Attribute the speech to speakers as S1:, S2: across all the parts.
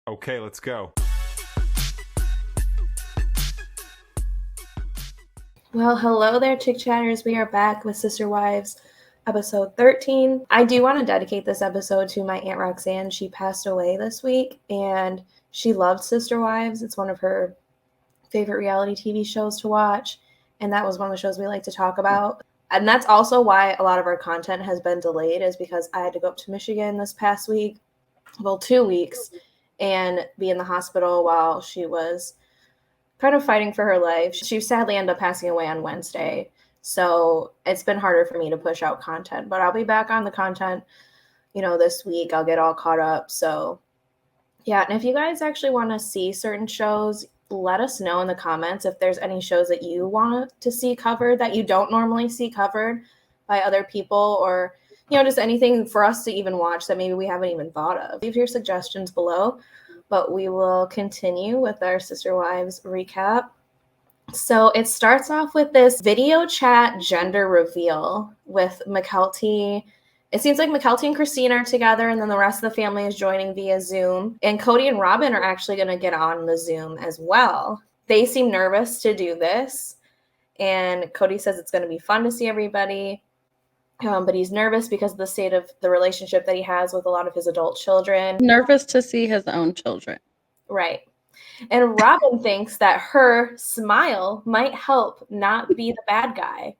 S1: Okay, let's go.
S2: Well, hello there, Chick Chatters. We are back with Sister Wives, episode 13. I do want to dedicate this episode to my Aunt Roxanne. She passed away this week, and she loved Sister Wives. It's one of her favorite reality TV shows to watch, and that was one of the shows we like to talk about. And that's also why a lot of our content has been delayed, is because I had to go up to Michigan this past week, well, 2 weeks, and be in the hospital while she was kind of fighting for her life. She sadly ended up passing away on Wednesday. So it's been harder for me to push out content, but I'll be back on the content, this week. I'll get all caught up. So yeah. And if you guys actually want to see certain shows, let us know in the comments if there's any shows that you want to see covered that you don't normally see covered by other people, or, just anything for us to even watch that maybe we haven't even thought of. Leave your suggestions below. But we will continue with our Sister Wives recap. So it starts off with this video chat gender reveal with McKelty. It seems like McKelty and Christine are together, and then the rest of the family is joining via Zoom. And Cody and Robyn are actually going to get on the Zoom as well. They seem nervous to do this, and Cody says it's going to be fun to see everybody. But he's nervous because of the state of the relationship that he has with a lot of his adult children.
S3: Nervous to see his own children.
S2: Right. And Robyn thinks that her smile might help not be the bad guy.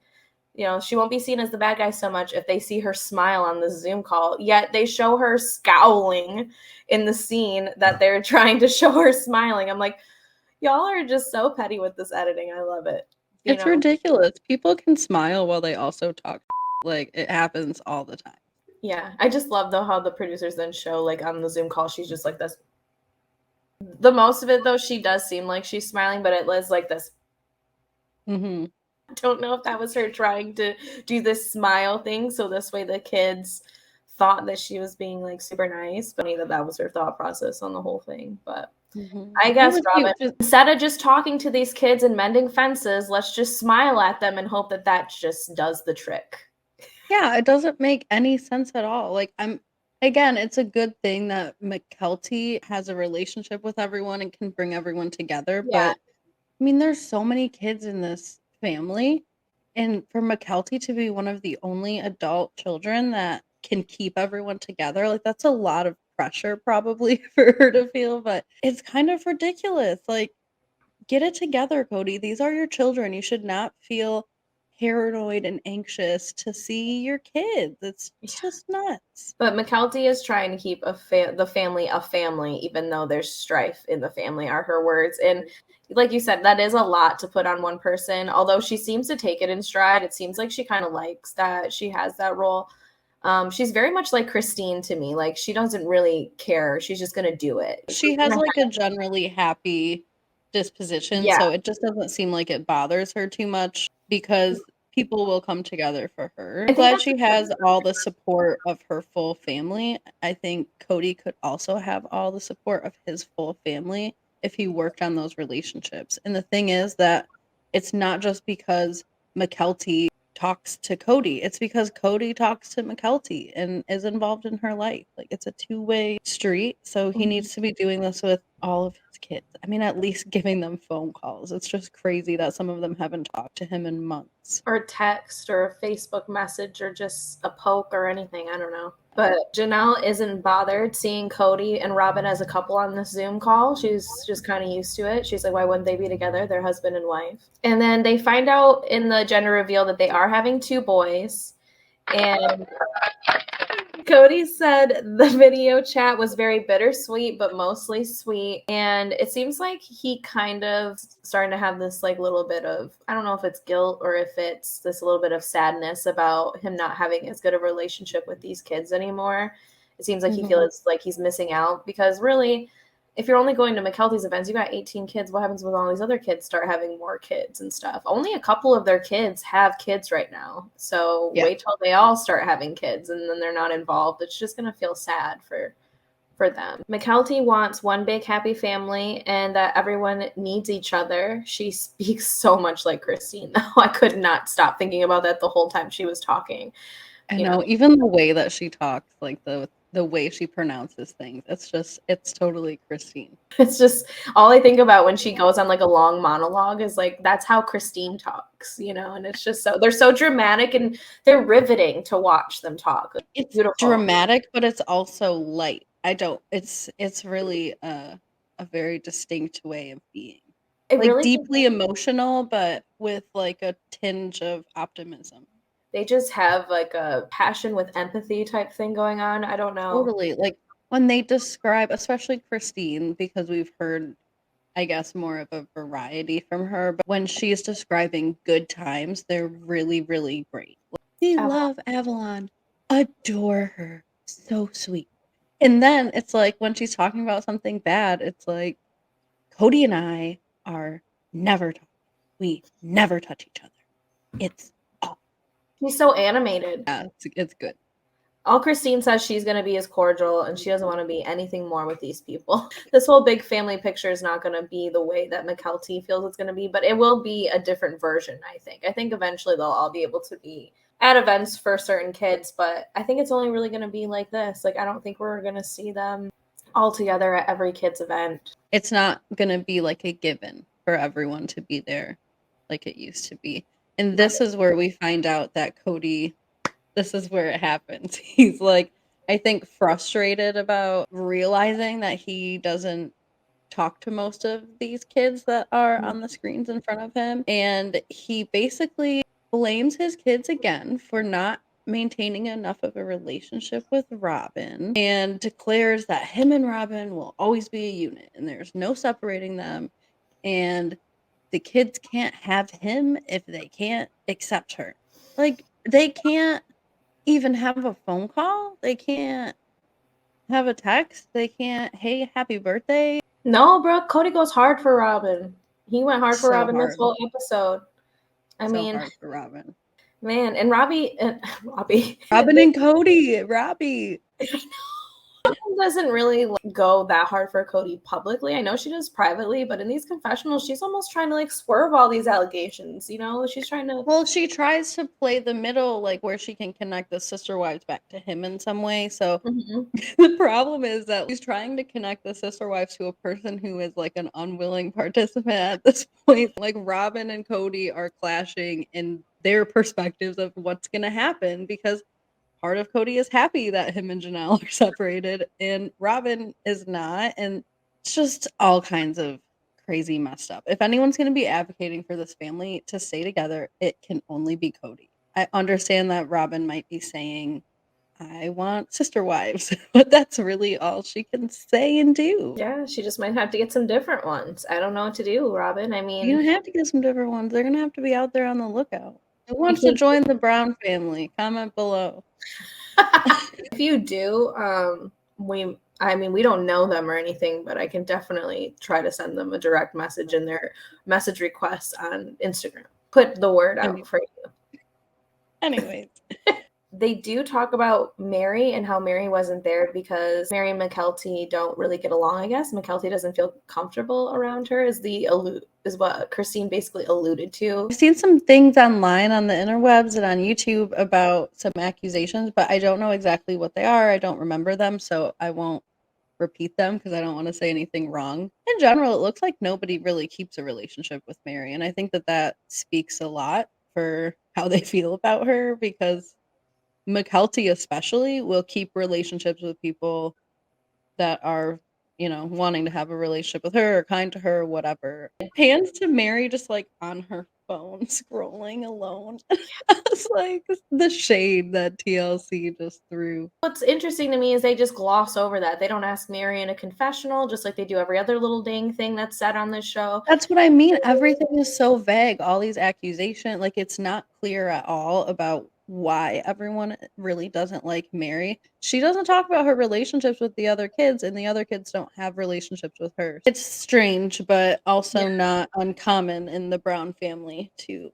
S2: She won't be seen as the bad guy so much if they see her smile on the Zoom call. Yet they show her scowling in the scene that they're trying to show her smiling. I'm like, y'all are just so petty with this editing. I love it.
S3: It's ridiculous. People can smile while they also talk. Like, it happens all the time.
S2: Yeah. I just love, though, how the producers then show, like, on the Zoom call, she's just like this. The most of it, though, she does seem like she's smiling, but it was like this.
S3: Mm-hmm.
S2: I don't know if that was her trying to do this smile thing, so this way the kids thought that she was being, like, super nice. But that was her thought process on the whole thing. But I guess, Robyn, instead of just talking to these kids and mending fences, let's just smile at them and hope that that just does the trick.
S3: Yeah, it doesn't make any sense at all. Like, again, it's a good thing that McKelty has a relationship with everyone and can bring everyone together.
S2: Yeah.
S3: But I mean, there's so many kids in this family, and for McKelty to be one of the only adult children that can keep everyone together, like, that's a lot of pressure probably for her to feel. But it's kind of ridiculous. Like, get it together, Cody. These are your children. You should not feel paranoid and anxious to see your kids. It's just nuts.
S2: But McKelty is trying to keep the family a family, even though there's strife in the family, are her words. And like you said, that is a lot to put on one person. Although she seems to take it in stride, it seems like she kind of likes that she has that role. She's very much like Christine to me. Like, she doesn't really care. She's just going to do it.
S3: She has like a generally happy disposition, so it just doesn't seem like it bothers her too much because people will come together for her. I'm glad she has all the support of her full family. I think Cody could also have all the support of his full family if he worked on those relationships. And the thing is that it's not just because McKelty talks to Cody, it's because Cody talks to McKelty and is involved in her life. Like, it's a two-way street, so he needs to be doing this with all of his kids. I mean, at least giving them phone calls. It's just crazy that some of them haven't talked to him in months.
S2: Or text or a Facebook message or just a poke or anything. I don't know. But Janelle isn't bothered seeing Cody and Robyn as a couple on this Zoom call. She's just kind of used to it. She's like, why wouldn't they be together? They're husband and wife. And then they find out in the gender reveal that they are having 2 boys. And Cody said the video chat was very bittersweet, but mostly sweet. And it seems like he kind of starting to have this like little bit of, I don't know if it's guilt or if it's this little bit of sadness about him not having as good of a relationship with these kids anymore. It seems like he feels like he's missing out, because really, if you're only going to McKelty's events, you got 18 kids. What happens when all these other kids start having more kids and stuff? Only a couple of their kids have kids right now. So wait till they all start having kids and then they're not involved. It's just going to feel sad for for them. Mykelti wants one big happy family and that everyone needs each other. She speaks so much like Christine, though. I could not stop thinking about that the whole time she was talking.
S3: I know, even the way that she talks, like the way she pronounces things, it's totally Christine.
S2: It's just all I think about when she goes on like a long monologue is like, that's how Christine talks, and it's just they're so dramatic and they're riveting to watch them talk.
S3: It's
S2: beautiful.
S3: Dramatic, but it's also light. It's really a very distinct way of being. Deeply emotional, but with like a tinge of optimism.
S2: They just have like a passion with empathy type thing going on. I don't know.
S3: Totally. Like when they describe, especially Christine, because we've heard, I guess, more of a variety from her, but when she's describing good times, they're really, really great. We love Avalon, adore her, so sweet. And then it's like when she's talking about something bad, it's like Cody and I are never talking. We never touch each other. It's awful.
S2: She's so animated.
S3: Yeah, it's good.
S2: All Christine says she's going to be is cordial and she doesn't want to be anything more with these people. This whole big family picture is not going to be the way that Mykelti feels it's going to be, but it will be a different version, I think. I think eventually they'll all be able to be at events for certain kids, but I think it's only really going to be like this. Like, I don't think we're going to see them all together at every kid's event.
S3: It's not going to be like a given for everyone to be there like it used to be. And this is where we find out that Cody, this is where it happens. He's like, I think, frustrated about realizing that he doesn't talk to most of these kids that are on the screens in front of him. And he basically blames his kids again for not maintaining enough of a relationship with Robyn and declares that him and Robyn will always be a unit and there's no separating them. And the kids can't have him if they can't accept her. Like, they can't even have a phone call. They can't have a text. They can't, hey, happy birthday.
S2: No, bro. Cody goes hard for Robyn. He went hard for Robyn this whole episode. I mean,
S3: hard for Robyn.
S2: Man, and Robyn
S3: and Cody. Robbie.
S2: Robyn doesn't really go that hard for Cody publicly. I know she does privately, but in these confessionals, she's almost trying to swerve all these allegations. She's trying to.
S3: Well, she tries to play the middle, like where she can connect the sister wives back to him in some way. So the problem is that she's trying to connect the sister wives to a person who is like an unwilling participant at this point. Like Robyn and Cody are clashing in their perspectives of what's going to happen because part of Cody is happy that him and Janelle are separated and Robyn is not. And it's just all kinds of crazy messed up. If anyone's going to be advocating for this family to stay together, it can only be Cody. I understand that Robyn might be saying, I want sister wives, but that's really all she can say and do.
S2: Yeah, she just might have to get some different ones. I don't know what to do, Robyn. I mean,
S3: you don't have to get some different ones. They're going to have to be out there on the lookout. Who wants to join the Brown family? Comment below.
S2: If you do, we don't know them or anything, but I can definitely try to send them a direct message in their message requests on Instagram. Put the word out for you.
S3: Anyways.
S2: They do talk about Mary and how Mary wasn't there because Mary and Mykelti don't really get along, I guess. Mykelti doesn't feel comfortable around her is what Christine basically alluded to.
S3: I've seen some things online on the interwebs and on YouTube about some accusations, but I don't know exactly what they are. I don't remember them, so I won't repeat them because I don't want to say anything wrong. In general, it looks like nobody really keeps a relationship with Mary, and I think that speaks a lot for how they feel about her because Mykelti especially will keep relationships with people that are, wanting to have a relationship with her or kind to her or whatever. It pans to Mary just like on her phone scrolling alone. It's like the shade that TLC just threw.
S2: What's interesting to me is they just gloss over that. They don't ask Mary in a confessional, just like they do every other little dang thing that's said on this show.
S3: That's what I mean. Everything is so vague. All these accusations, like it's not clear at all about why everyone really doesn't like Mary. She doesn't talk about her relationships with the other kids, and the other kids don't have relationships with her. It's strange, but also not uncommon in the Brown family to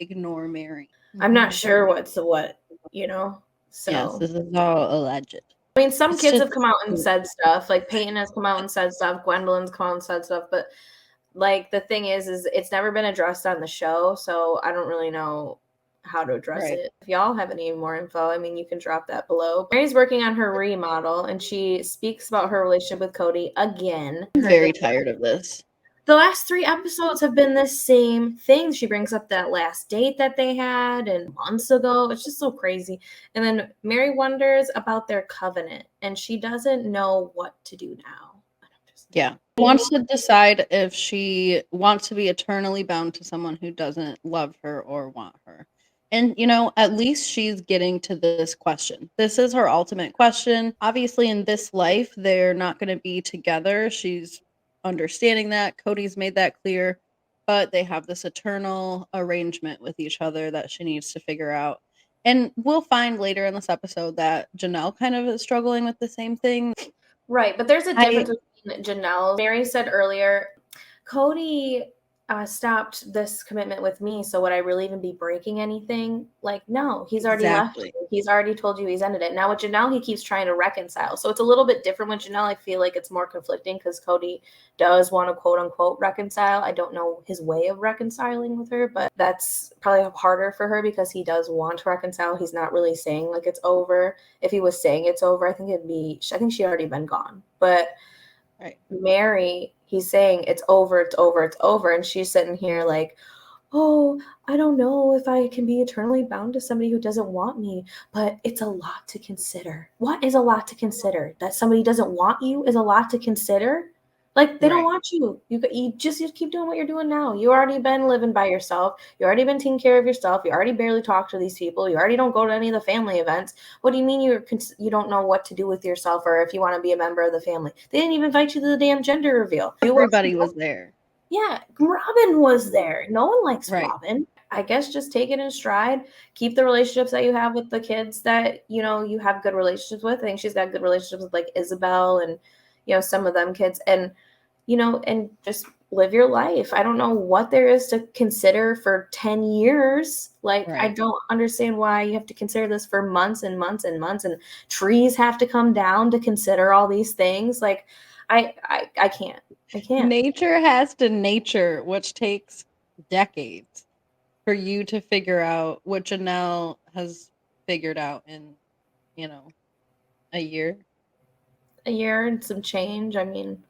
S3: ignore Mary.
S2: I'm not sure what's what, So
S3: yes, this is all alleged.
S2: I mean, some kids have come out and said stuff. Like Peyton has come out and said stuff. Gwendolyn's come out and said stuff. But like the thing is it's never been addressed on the show, so I don't really know how to address it. If y'all have any more info, I mean, you can drop that below. Mary's working on her remodel, and she speaks about her relationship with Cody again.
S3: I'm very tired of this.
S2: The last 3 episodes have been the same thing. She brings up that last date that they had and months ago. It's just so crazy. And then Mary wonders about their covenant, and she doesn't know what to do now.
S3: Yeah. She wants to decide if she wants to be eternally bound to someone who doesn't love her or want her. And, you know, at least she's getting to this question. This is her ultimate question. Obviously, in this life, they're not going to be together. She's understanding that. Cody's made that clear. But they have this eternal arrangement with each other that she needs to figure out. And we'll find later in this episode that Janelle kind of is struggling with the same thing.
S2: Right, but there's a difference between Janelle. Mary said earlier, Cody stopped this commitment with me, so would I really even be breaking anything? Like, no, he's already left you. He's already told you he's ended it. Now with Janelle, he keeps trying to reconcile. So it's a little bit different with Janelle. I feel like it's more conflicting because Cody does want to quote unquote reconcile. I don't know his way of reconciling with her, but that's probably harder for her because he does want to reconcile. He's not really saying like it's over. If he was saying it's over, I think she already been gone. But right. Mary, he's saying it's over, it's over, it's over. And she's sitting here like, oh, I don't know if I can be eternally bound to somebody who doesn't want me, but it's a lot to consider. What is a lot to consider? That somebody doesn't want you is a lot to consider? Like, they don't want you. You just keep doing what you're doing now. You already been living by yourself. You already been taking care of yourself. You already barely talk to these people. You already don't go to any of the family events. What do you mean you don't know what to do with yourself or if you want to be a member of the family? They didn't even invite you to the damn gender reveal.
S3: Everybody was there.
S2: Yeah, Robyn was there. No one likes Robyn. I guess just take it in stride. Keep the relationships that you have with the kids that, you know, you have good relationships with. I think she's got good relationships with like Isabel and, you know, some of them kids, and, you know, and just live your life. I don't know what there is to consider for 10 years. Like, I don't understand why you have to consider this for months and months and months, and trees have to come down to consider all these things. Like, I can't. I can't.
S3: Nature has to nature, which takes decades for you to figure out what Janelle has figured out in, you know, a year.
S2: A year and some change. I mean,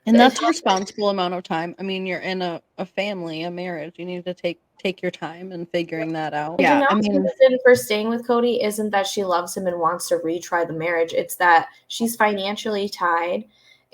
S3: and that's a responsible amount of time. I mean, you're in a family, a marriage. You need to take your time in figuring that out.
S2: Yeah, I mean, the reason for staying with Cody isn't that she loves him and wants to retry the marriage. It's that she's financially tied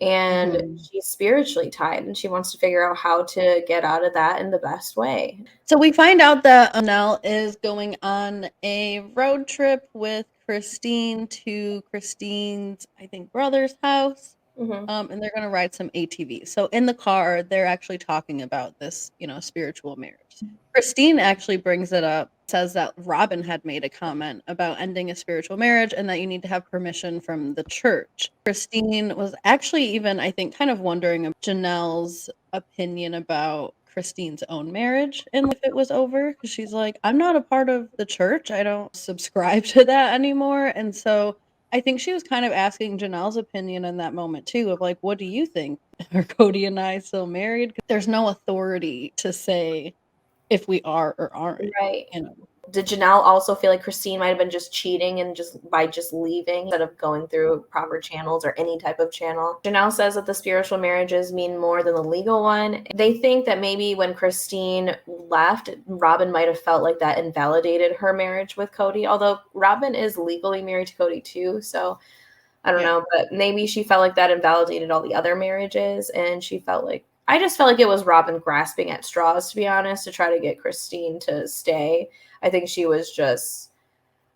S2: and she's spiritually tied, and she wants to figure out how to get out of that in the best way.
S3: So we find out that Janelle is going on a road trip with Christine to Christine's, I think, brother's house. And they're going to ride some ATVs. So in the car, they're actually talking about this, you know, spiritual marriage. Christine actually brings it up, says that Robyn had made a comment about ending a spiritual marriage and that you need to have permission from the church. Christine was actually even, I think, kind of wondering Janelle's opinion about Christine's own marriage and if it was over, because she's like, I'm not a part of the church. I don't subscribe to that anymore. And so I think she was kind of asking Janelle's opinion in that moment too, of like, what do you think? Are Cody and I still married? There's no authority to say if we are or aren't.
S2: Right.
S3: You know?
S2: Did Janelle also feel like Christine might have been just cheating and just leaving instead of going through proper channels or any type of channel? Janelle says that the spiritual marriages mean more than the legal one. They think that maybe when Christine left, Robyn might have felt like that invalidated her marriage with Cody, although Robyn is legally married to Cody too, so I don't know, but maybe she felt like that invalidated all the other marriages, and she felt like, I just felt like it was Robyn grasping at straws, to be honest, to try to get Christine to stay. I think she was just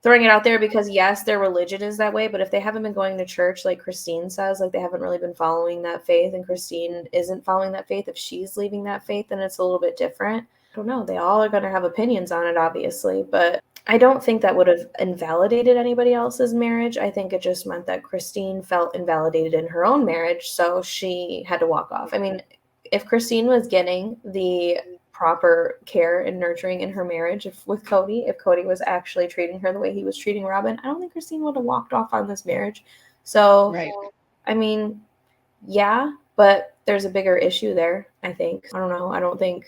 S2: throwing it out there because, yes, their religion is that way, but if they haven't been going to church, like Christine says, like they haven't really been following that faith, and Christine isn't following that faith, if she's leaving that faith, then it's a little bit different. I don't know. They all are going to have opinions on it, obviously, but I don't think that would have invalidated anybody else's marriage. I think it just meant that Christine felt invalidated in her own marriage, so she had to walk off. I mean, if Christine was getting the proper care and nurturing in her marriage with Cody. If Cody was actually treating her the way he was treating Robyn, I don't think Christine would have walked off on this marriage. So,
S3: right.
S2: I mean, yeah, but there's a bigger issue there, I think. I don't know. I don't think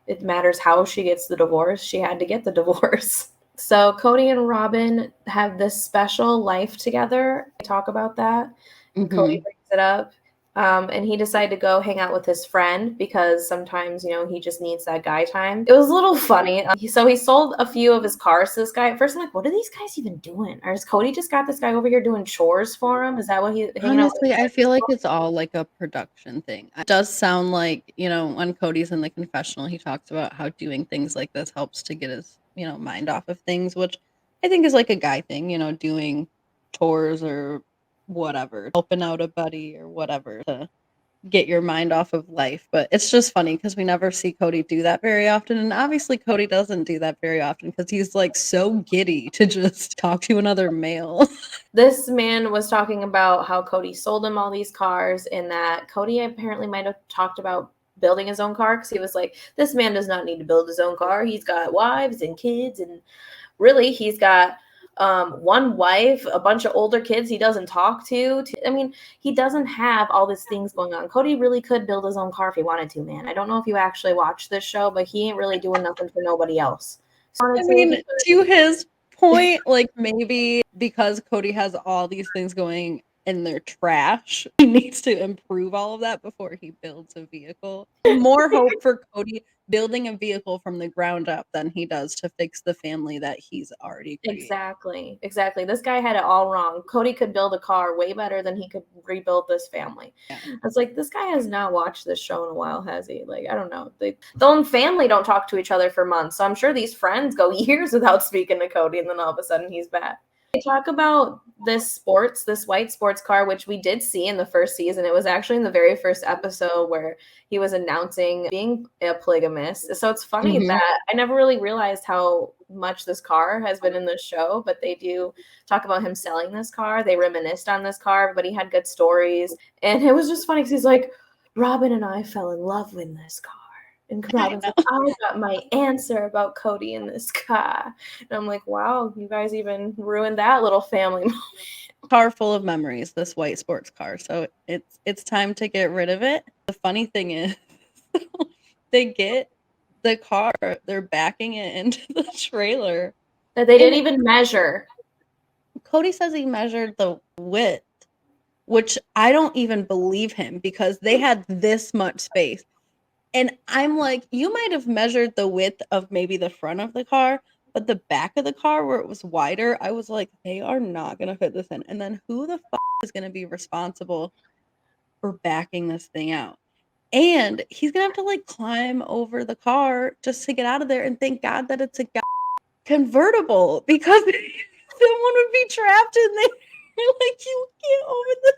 S2: it matters how she gets the divorce. She had to get the divorce. So Cody and Robyn have this special life together. They talk about that. And Cody brings it up. And he decided to go hang out with his friend because sometimes, he just needs that guy time. It was a little funny. So he sold a few of his cars to this guy. At first, I'm like, what are these guys even doing? Or has Cody just got this guy over here doing chores for him? Is that what he's hanging out with?
S3: Honestly, I feel like it's all like a production thing. It does sound like, when Cody's in the confessional, he talks about how doing things like this helps to get his, mind off of things, which I think is like a guy thing, doing chores or whatever, helping out a buddy or whatever to get your mind off of life. But it's just funny because we never see Cody do that very often. And obviously Cody doesn't do that very often because he's like so giddy to just talk to another male.
S2: This man was talking about how Cody sold him all these cars and that Cody apparently might have talked about building his own car because he was like, this man does not need to build his own car. He's got wives and kids, and really he's got one wife, a bunch of older kids he doesn't talk to. I mean, he doesn't have all these things going on. Cody really could build his own car if he wanted to, man. I don't know if you actually watched this show, but he ain't really doing nothing for nobody else.
S3: I mean, to his point, like maybe because Cody has all these things going in their trash, he needs to improve all of that before he builds a vehicle. More hope for Cody building a vehicle from the ground up than he does to fix the family that he's already created.
S2: Exactly. This guy had it all wrong. Cody could build a car way better than he could rebuild this family. Yeah. I was like, this guy has not watched this show in a while, has he? Like, I don't know. The own family don't talk to each other for months. So I'm sure these friends go years without speaking to Cody, and then all of a sudden he's back. They talk about this white sports car, which we did see in the first season. It was actually in the very first episode where he was announcing being a polygamist. So it's funny that I never really realized how much this car has been in the show, but they do talk about him selling this car. They reminisced on this car, but he had good stories. And it was just funny because he's like, Robyn and I fell in love in this car. And Robyn's like, I got my answer about Cody in this car. And I'm like, wow, you guys even ruined that little family moment.
S3: Car full of memories, this white sports car. So it's time to get rid of it. The funny thing is, they get the car, they're backing it into the trailer.
S2: That they didn't even measure.
S3: Cody says he measured the width, which I don't even believe him because they had this much space. And I'm like, you might have measured the width of maybe the front of the car, but the back of the car where it was wider, I was like, they are not going to fit this in. And then who the is going to be responsible for backing this thing out? And he's going to have to like climb over the car just to get out of there. And thank God that it's a convertible because someone would be trapped in there. Like, you can't open the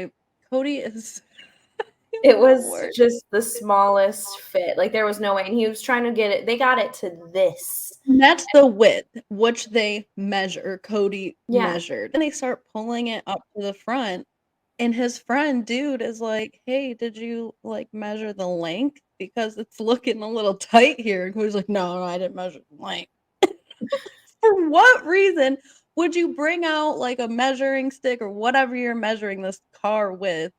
S3: door. Cody is...
S2: It was just the smallest fit. Like, there was no way. And he was trying to get it. They got it to this.
S3: And that's the width, which they measure. Cody measured. And they start pulling it up to the front. And his friend, dude, is like, hey, did you, like, measure the length? Because it's looking a little tight here. And Cody's like, no, I didn't measure the length. For what reason would you bring out, like, a measuring stick or whatever you're measuring this car with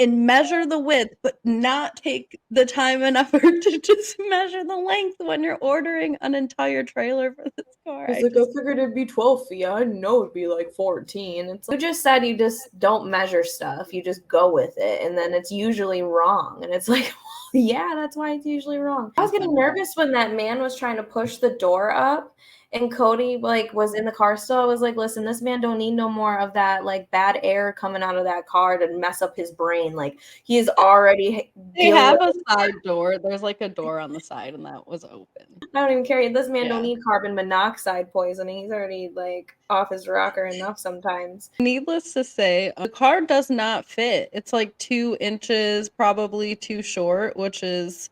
S3: and measure the width, but not take the time and effort to just measure the length when you're ordering an entire trailer for this car?
S2: I figured it'd be 12 feet. I didn't know it'd be like 14. It's like, you just said you just don't measure stuff. You just go with it, and then it's usually wrong. And it's like, yeah, that's why it's usually wrong. I was getting nervous when that man was trying to push the door up. And Cody, like, was in the car still. I was like, listen, this man don't need no more of that, like, bad air coming out of that car to mess up his brain. Like, he is already...
S3: They have a side door. There's, like, a door on the side, and that was open.
S2: I don't even care. This man don't need carbon monoxide poisoning. He's already, like, off his rocker enough sometimes.
S3: Needless to say, the car does not fit. It's, like, 2 inches, probably too short, which is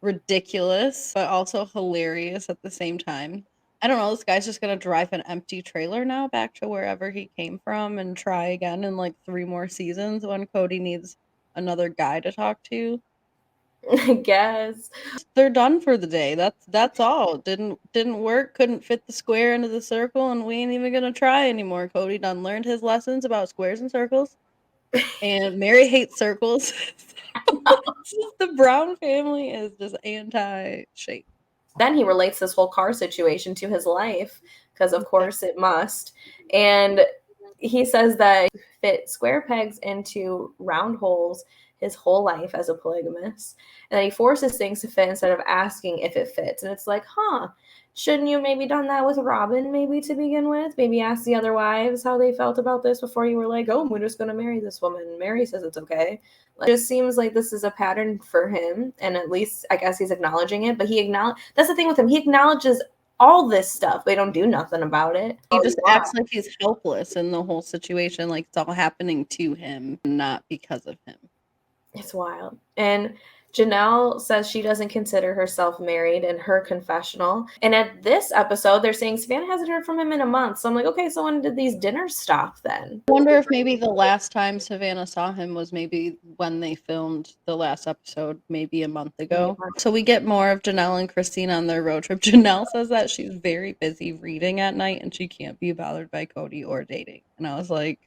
S3: ridiculous, but also hilarious at the same time. I don't know, this guy's just gonna drive an empty trailer now back to wherever he came from and try again in like 3 more seasons when Cody needs another guy to talk to.
S2: I guess.
S3: They're done for the day. That's all. Didn't work, couldn't fit the square into the circle, and we ain't even gonna try anymore. Cody done learned his lessons about squares and circles. And Mary hates circles. The Brown family is just anti-shape.
S2: Then he relates this whole car situation to his life, because of course it must. And he says that he fit square pegs into round holes his whole life as a polygamist, and that he forces things to fit instead of asking if it fits. And it's like, shouldn't you maybe done that with Robyn maybe to begin with? Maybe ask the other wives how they felt about this before you were like, oh, we're just going to marry this woman. Mary says it's okay. It just seems like this is a pattern for him, and at least I guess he's acknowledging it. But that's the thing with him. He acknowledges all this stuff. They don't do nothing about it.
S3: He just acts like he's helpless in the whole situation, like it's all happening to him, not because of him.
S2: It's wild. And Janelle says she doesn't consider herself married in her confessional. And at this episode, they're saying Savannah hasn't heard from him in a month. So I'm like, okay, so when did these dinners stop then?
S3: I wonder if maybe the last time Savannah saw him was maybe when they filmed the last episode, maybe a month ago. So we get more of Janelle and Christine on their road trip. Janelle says that she's very busy reading at night and she can't be bothered by Cody or dating. And I was like,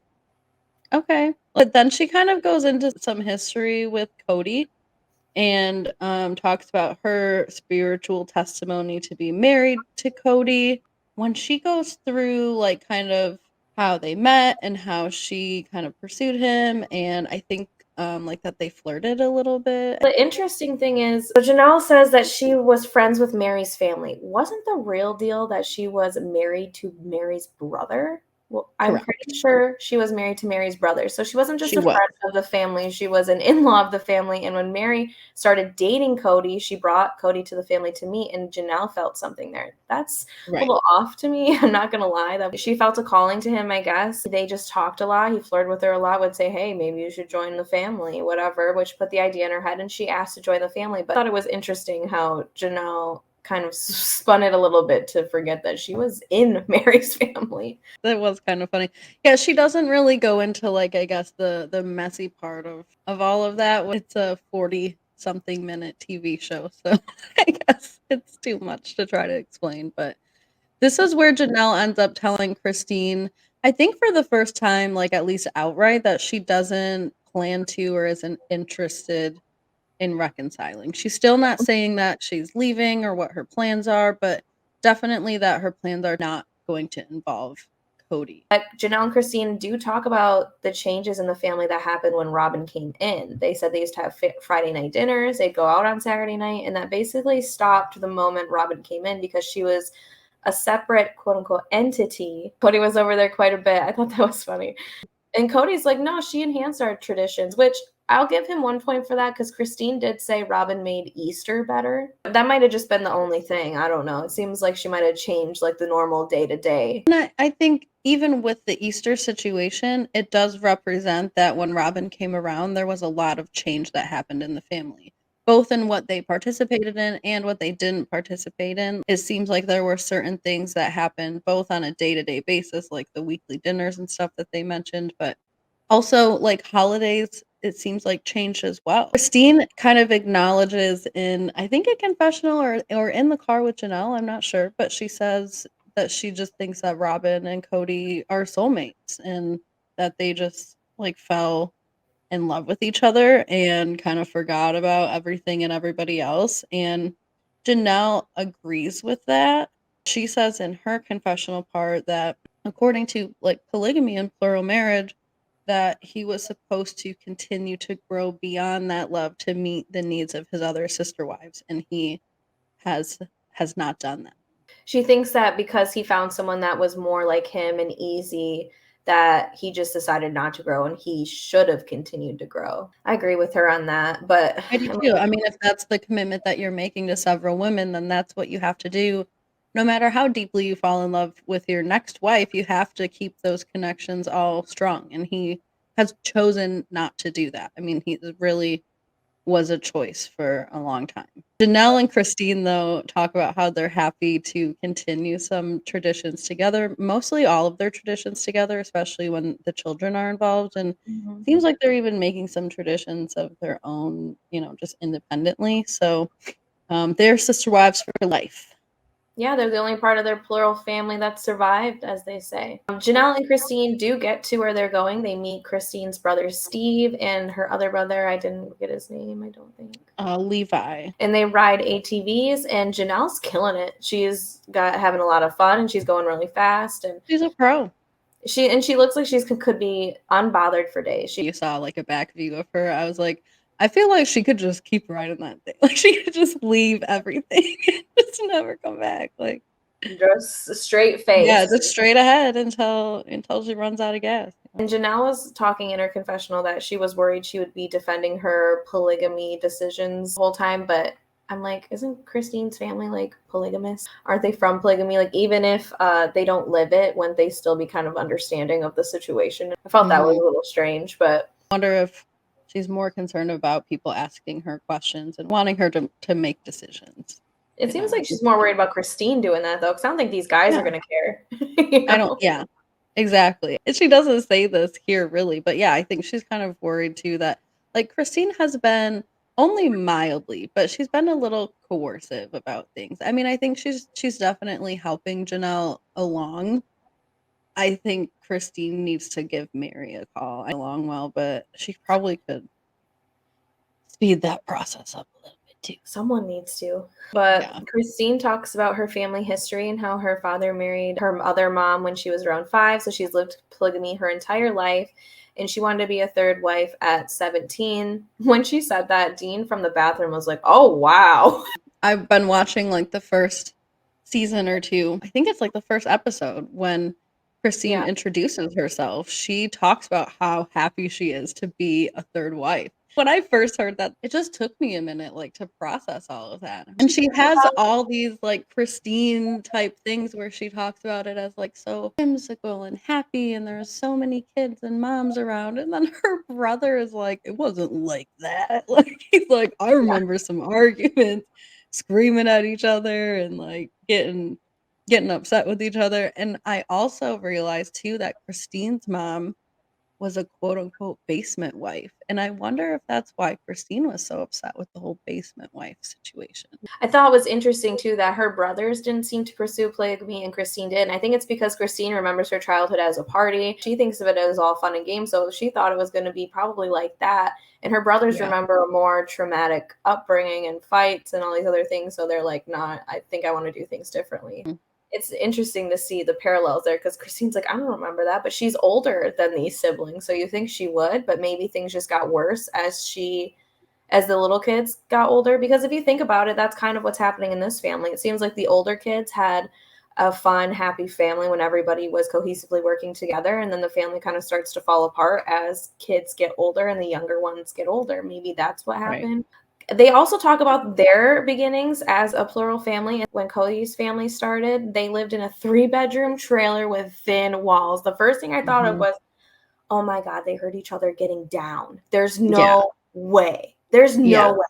S3: okay. But then she kind of goes into some history with Cody and talks about her spiritual testimony to be married to Cody. When she goes through like kind of how they met and how she kind of pursued him, and I think like that they flirted a little bit.
S2: The interesting thing is, so Janelle says that she was friends with Mary's family. Wasn't the real deal that she was married to Mary's brother? Well, I'm pretty sure she was married to Mary's brother. So she wasn't just a friend of the family. She was an in-law of the family. And when Mary started dating Cody, she brought Cody to the family to meet, and Janelle felt something there. That's a little off to me. I'm not going to lie. That she felt a calling to him, I guess. They just talked a lot. He flirted with her a lot, would say, hey, maybe you should join the family, whatever, which put the idea in her head, and she asked to join the family. But I thought it was interesting how Janelle kind of spun it a little bit to forget that she was in Mary's family.
S3: That was kind of funny. Yeah, she doesn't really go into like, I guess, the messy part of all of that. It's a 40-something minute TV show, so I guess it's too much to try to explain. But this is where Janelle ends up telling Christine, I think for the first time, like at least outright, that she doesn't plan to or isn't interested in reconciling. She's still not saying that she's leaving or what her plans are, but definitely that her plans are not going to involve Cody.
S2: But Janelle and Christine do talk about the changes in the family that happened when Robyn came in. They said they used to have Friday night dinners, they'd go out on Saturday night, and that basically stopped the moment Robyn came in because she was a separate quote-unquote entity. Cody was over there quite a bit. I thought that was funny. And Cody's like, no, she enhanced our traditions, which I'll give him 1 point for that because Christine did say Robyn made Easter better. That might have just been the only thing. I don't know. It seems like she might have changed like the normal day to day.
S3: And I think even with the Easter situation, it does represent that when Robyn came around, there was a lot of change that happened in the family, both in what they participated in and what they didn't participate in. It seems like there were certain things that happened both on a day-to-day basis, like the weekly dinners and stuff that they mentioned, but also like holidays, it seems like changed as well. Christine kind of acknowledges in, I think, a confessional or in the car with Janelle, I'm not sure, but she says that she just thinks that Robyn and Cody are soulmates and that they just like fell in love with each other and kind of forgot about everything and everybody else. And Janelle agrees with that. She says in her confessional part that according to like polygamy and plural marriage, that he was supposed to continue to grow beyond that love to meet the needs of his other sister wives, and he has not done that.
S2: She thinks that because he found someone that was more like him and easy, that he just decided not to grow, and he should have continued to grow. I agree with her on that, but
S3: I do too. I mean, if that's the commitment that you're making to several women, then that's what you have to do. No matter how deeply you fall in love with your next wife, you have to keep those connections all strong. And he has chosen not to do that. I mean, he's really was a choice for a long time. Janelle and Christine, though, talk about how they're happy to continue some traditions together, mostly all of their traditions together, especially when the children are involved. And seems like they're even making some traditions of their own, just independently. So they're sister wives for life.
S2: Yeah, they're the only part of their plural family that survived, as they say. Janelle and Christine do get to where they're going. They meet Christine's brother, Steve, and her other brother. I didn't get his name, I don't think.
S3: Levi.
S2: And they ride ATVs, and Janelle's killing it. She's having a lot of fun, and she's going really fast. And
S3: she's a pro.
S2: She looks like she could be unbothered for days.
S3: You saw like a back view of her. I was like, I feel like she could just keep riding that thing. Like she could just leave everything and just never come back. Like
S2: just a straight face.
S3: Yeah, just straight ahead until she runs out of gas.
S2: And Janelle was talking in her confessional that she was worried she would be defending her polygamy decisions the whole time, but I'm like, isn't Christine's family like polygamous? Aren't they from polygamy? Like even if they don't live it, wouldn't they still be kind of understanding of the situation? I felt that was a little strange, but
S3: I wonder if she's more concerned about people asking her questions and wanting her to make decisions.
S2: It seems like she's more worried about Christine doing that, though, because I don't think these guys are going to care.
S3: I don't, exactly. And she doesn't say this here, really, but yeah, I think she's kind of worried, too, that, like, Christine has been only mildly, but she's been a little coercive about things. I mean, I think she's definitely helping Janelle along. I think Christine needs to give Mary a call. I along well, but she probably could speed that process up a little bit too.
S2: Someone needs to. But Christine talks about her family history and how her father married her other mom when she was around 5, so she's lived polygamy her entire life, and she wanted to be a third wife at 17. When she said that, Dean from the bathroom was like, oh, wow.
S3: I've been watching like the first season or two. I think it's like the first episode when Christine introduces herself. She talks about how happy she is to be a third wife. When I first heard that, it just took me a minute like to process all of that. And she has all these like Christine type things where she talks about it as like so whimsical and happy, and there's so many kids and moms around. And then her brother is like, it wasn't like that. Like he's like, I remember some arguments, screaming at each other and like getting upset with each other. And I also realized too that Christine's mom was a quote unquote basement wife. And I wonder if that's why Christine was so upset with the whole basement wife situation.
S2: I thought it was interesting too that her brothers didn't seem to pursue polygamy and Christine did. And I think it's because Christine remembers her childhood as a party. She thinks of it as all fun and games. So she thought it was going to be probably like that. And her brothers remember a more traumatic upbringing and fights and all these other things. So they're like, nah, I think I want to do things differently. Mm-hmm. It's interesting to see the parallels there because Christine's like, I don't remember that, but she's older than these siblings. So you think she would, but maybe things just got worse as the little kids got older. Because if you think about it, that's kind of what's happening in this family. It seems like the older kids had a fun, happy family when everybody was cohesively working together. And then the family kind of starts to fall apart as kids get older and the younger ones get older. Maybe that's what happened. Right. They also talk about their beginnings as a plural family. When Cody's family started, they lived in a 3-bedroom trailer with thin walls. The first thing I thought of was, oh my God, they heard each other getting down. There's no way. There's no way.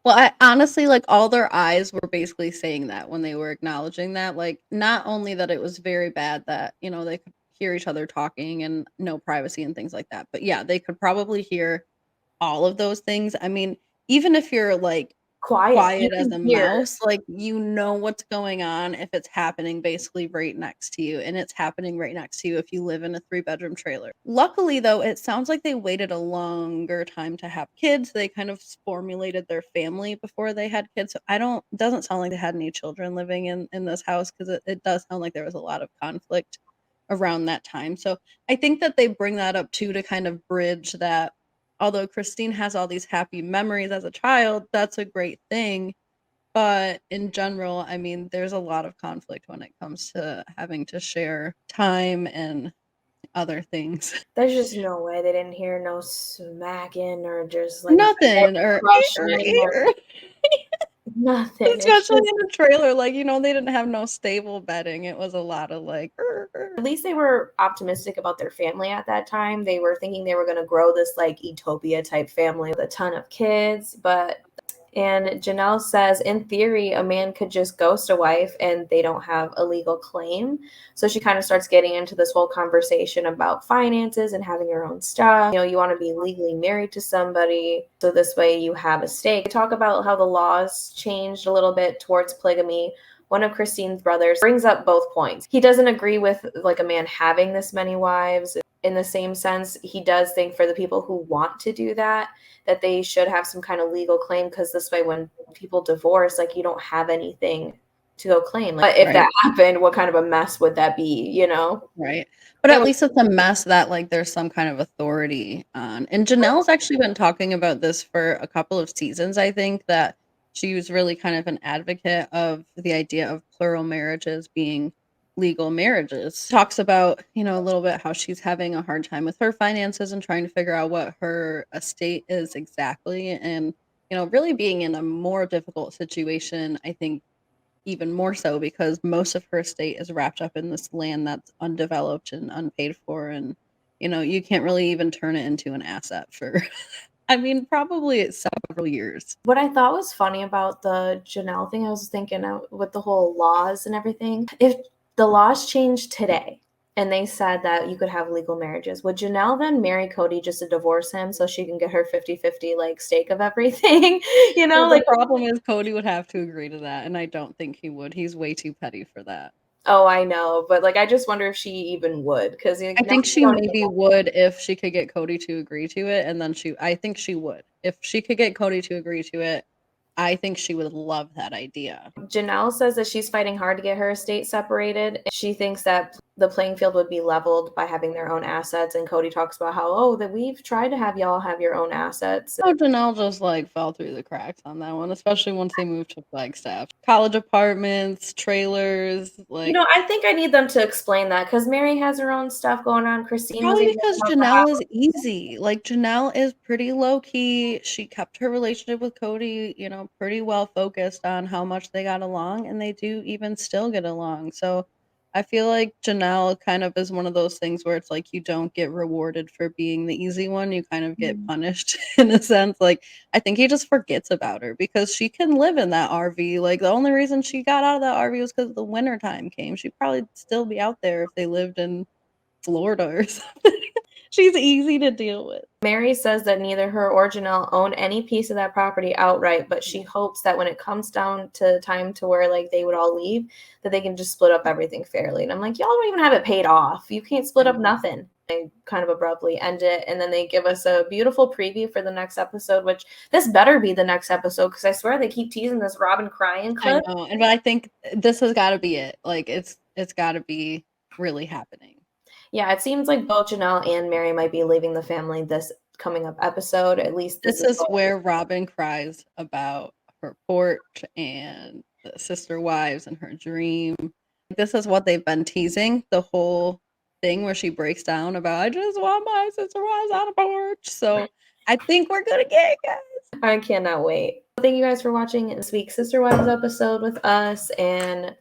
S3: Well, I honestly, like, all their eyes were basically saying that when they were acknowledging that. Like, not only that it was very bad that, they could hear each other talking and no privacy and things like that. But yeah, they could probably hear all of those things. I mean, even if you're like quiet as a mouse, like what's going on if it's happening basically right next to you, and it's happening right next to you if you live in a 3-bedroom trailer. Luckily though, it sounds like they waited a longer time to have kids. They kind of formulated their family before they had kids. So it doesn't sound like they had any children living in this house, because it does sound like there was a lot of conflict around that time. So I think that they bring that up too to kind of bridge that. Although Christine has all these happy memories as a child, that's a great thing. But in general, I mean, there's a lot of conflict when it comes to having to share time and other things.
S2: There's just no way they didn't hear no smacking or just like
S3: nothing or
S2: Nothing.
S3: Especially in the trailer, like, they didn't have no stable bedding. It was a lot of like.
S2: At least they were optimistic about their family at that time. They were thinking they were going to grow this like utopia type family with a ton of kids, and Janelle says, in theory, a man could just ghost a wife and they don't have a legal claim. So she kind of starts getting into this whole conversation about finances and having your own stuff. You want to be legally married to somebody, so this way you have a stake. They talk about how the laws changed a little bit towards polygamy. One of Christine's brothers brings up both points. He doesn't agree with like a man having this many wives. In the same sense, he does think for the people who want to do that they should have some kind of legal claim, because this way when people divorce, like, you don't have anything to go claim. Like, if that happened, what kind of a mess would that be,
S3: Right. But at least it's a mess that like there's some kind of authority on. And Janelle's actually been talking about this for a couple of seasons. I think that she was really kind of an advocate of the idea of plural marriages being legal marriages. Talks about, a little bit how she's having a hard time with her finances and trying to figure out what her estate is exactly. And, really being in a more difficult situation, I think, even more so because most of her estate is wrapped up in this land that's undeveloped and unpaid for. And, you can't really even turn it into an asset for, probably several years.
S2: What I thought was funny about the Janelle thing, I was thinking with the whole laws and everything, if the laws changed today and they said that you could have legal marriages, would Janelle then marry Cody just to divorce him so she can get her 50-50 like stake of everything?
S3: Well, the problem is Cody would have to agree to that, and I don't think he would. He's way too petty for that.
S2: Oh, I know, but like I just wonder if she even would, because
S3: I think she maybe would if she could get Cody to agree to it, and then I think she would. If she could get Cody to agree to it, I think she would love that idea.
S2: Janelle says that she's fighting hard to get her estate separated. She thinks that the playing field would be leveled by having their own assets. And Cody talks about how, that we've tried to have y'all have your own assets.
S3: Oh, Janelle just like fell through the cracks on that one, especially once they moved to Flagstaff. College apartments, trailers, like.
S2: I think I need them to explain that, because Mary has her own stuff going on. Christine
S3: probably because Janelle is easy. Like, Janelle is pretty low key. She kept her relationship with Cody, pretty well focused on how much they got along, and they do even still get along. So I feel like Janelle kind of is one of those things where it's like you don't get rewarded for being the easy one. You kind of get punished in a sense. Like, I think he just forgets about her because she can live in that RV. Like, the only reason she got out of that RV was because the winter time came. She'd probably still be out there if they lived in Florida or something. She's easy to deal with.
S2: Mary says that neither her or Janelle own any piece of that property outright, but she hopes that when it comes down to time to where like they would all leave, that they can just split up everything fairly. And I'm like, y'all don't even have it paid off. You can't split up nothing. They kind of abruptly end it, and then they give us a beautiful preview for the next episode, which this better be the next episode, because I swear they keep teasing this Robyn crying clip.
S3: I know, but I think this has got to be it. Like, it's got to be really happening.
S2: Yeah, it seems like both Janelle and Mary might be leaving the family this coming up episode. At least
S3: this is where Robyn cries about her porch and the sister wives and her dream. This is what they've been teasing the whole thing, where she breaks down about, I just want my sister wives on a porch. So I think we're gonna get it, guys.
S2: I cannot wait. Thank you guys for watching this week's Sister Wives episode with us, and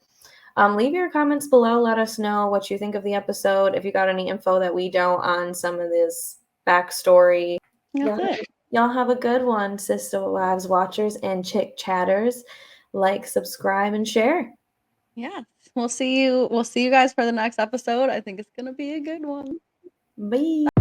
S2: leave your comments below. Let us know what you think of the episode. If you got any info that we don't on some of this backstory. Y'all have a good one, Sister Wives watchers and chick chatters. Like, subscribe, and share.
S3: Yeah, we'll see you guys for the next episode. I think it's gonna be a good one.
S2: Bye.